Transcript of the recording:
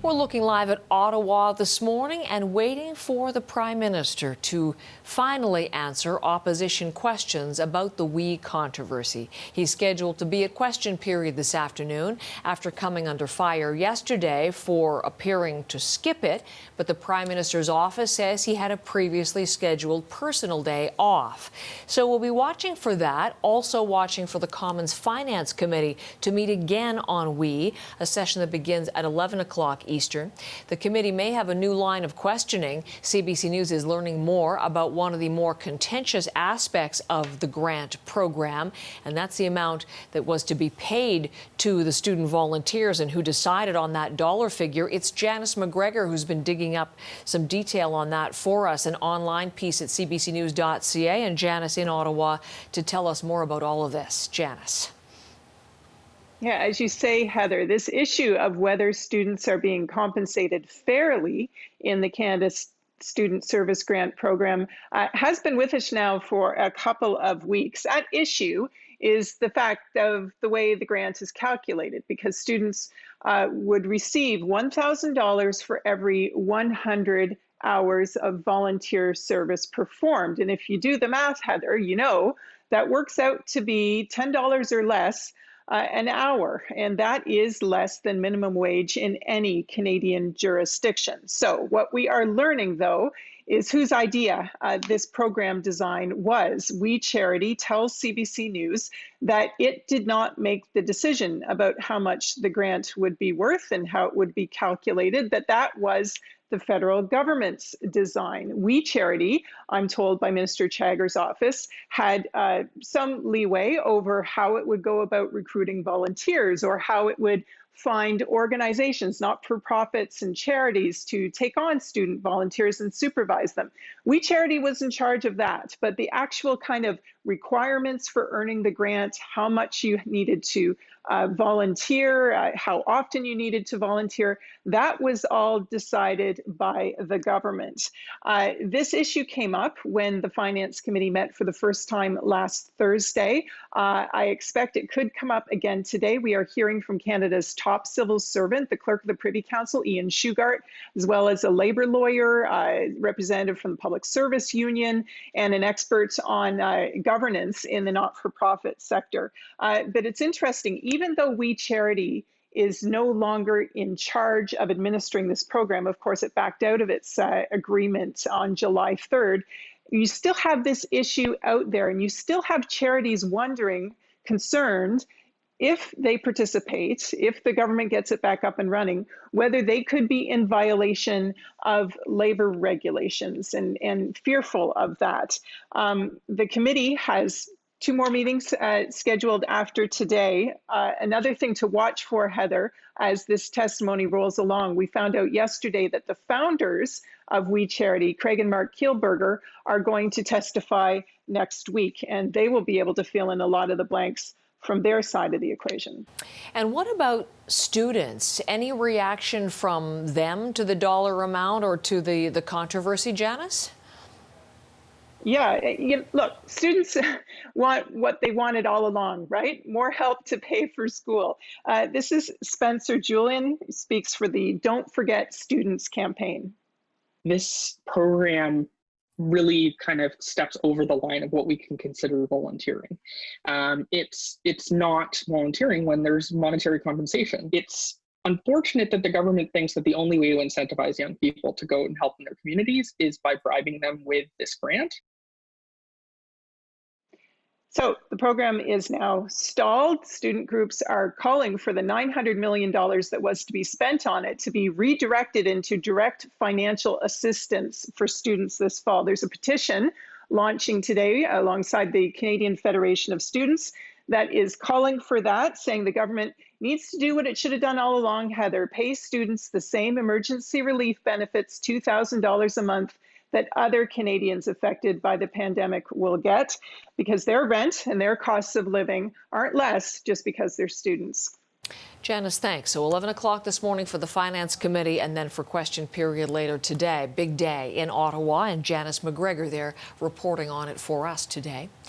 We're looking live at Ottawa this morning and waiting for the Prime Minister to finally answer opposition questions about the WE controversy. He's scheduled to be at question period this afternoon after coming under fire yesterday for appearing to skip it. But the Prime Minister's office says he had a previously scheduled personal day off. So we'll be watching for that, also watching for the Commons Finance Committee to meet again on WE, a session that begins at 11 o'clock Eastern. The committee may have a new line of questioning. CBC News is learning more about one of the more contentious aspects of the grant program, and that's the amount that was to be paid to the student volunteers. And who decided on that dollar figure? It's Janice McGregor who's been digging up some detail on that for us, an online piece at CBCNews.ca, and Janice in Ottawa to tell us more about all of this. Janice. Yeah, as you say, Heather, this issue of whether students are being compensated fairly in the Canada Student Service Grant Program has been with us now for a couple of weeks. At issue is the fact of the way the grant is calculated, because students would receive $1,000 for every 100 hours of volunteer service performed. And if you do the math, Heather, you know that works out to be $10 or less an hour, and that is less than minimum wage in any Canadian jurisdiction. So what we are learning, though, is whose idea this program design was. We Charity tells CBC News that it did not make the decision about how much the grant would be worth and how it would be calculated, that was the federal government's design. We Charity, I'm told by Minister Chagger's office, had some leeway over how it would go about recruiting volunteers or how it would find organizations, not-for-profits and charities to take on student volunteers and supervise them. We Charity was in charge of that, but the actual kind of requirements for earning the grant, how much you needed to volunteer, how often you needed to volunteer, that was all decided by the government. This issue came up when the Finance Committee met for the first time last Thursday. I expect it could come up again today. We are hearing from Canada's top civil servant, the Clerk of the Privy Council, Ian Shugart, as well as a labor lawyer, representative from the Public Service Union, and an expert on governance in the not-for-profit sector. But it's interesting, even though We Charity is no longer in charge of administering this program, of course, it backed out of its agreement on July 3rd, you still have this issue out there, and you still have charities wondering, concerned, if they participate, if the government gets it back up and running, whether they could be in violation of labor regulations and fearful of that. The committee has 2 more meetings scheduled after today. Another thing to watch for, Heather, as this testimony rolls along, we found out yesterday that the founders of We Charity, Craig and Mark Kielburger, are going to testify next week, and they will be able to fill in a lot of the blanks from their side of the equation. And what about students? Any reaction from them to the dollar amount or to the controversy, Janice? Yeah, look, students want what they wanted all along, right? More help to pay for school. This is Spencer Julian, who speaks for the Don't Forget Students campaign. This program really kind of steps over the line of what we can consider volunteering. It's not volunteering when there's monetary compensation. It's unfortunate that the government thinks that the only way to incentivize young people to go and help in their communities is by bribing them with this grant. So the program is now stalled. Student groups are calling for the $900 million that was to be spent on it to be redirected into direct financial assistance for students this fall. There's a petition launching today alongside the Canadian Federation of Students that is calling for that, saying the government needs to do what it should have done all along, Heather, pay students the same emergency relief benefits, $2,000 a month, that other Canadians affected by the pandemic will get, because their rent and their costs of living aren't less just because they're students. Janice, thanks. So 11 o'clock this morning for the Finance Committee, and then for question period later today. Big day in Ottawa, and Janice McGregor there reporting on it for us today.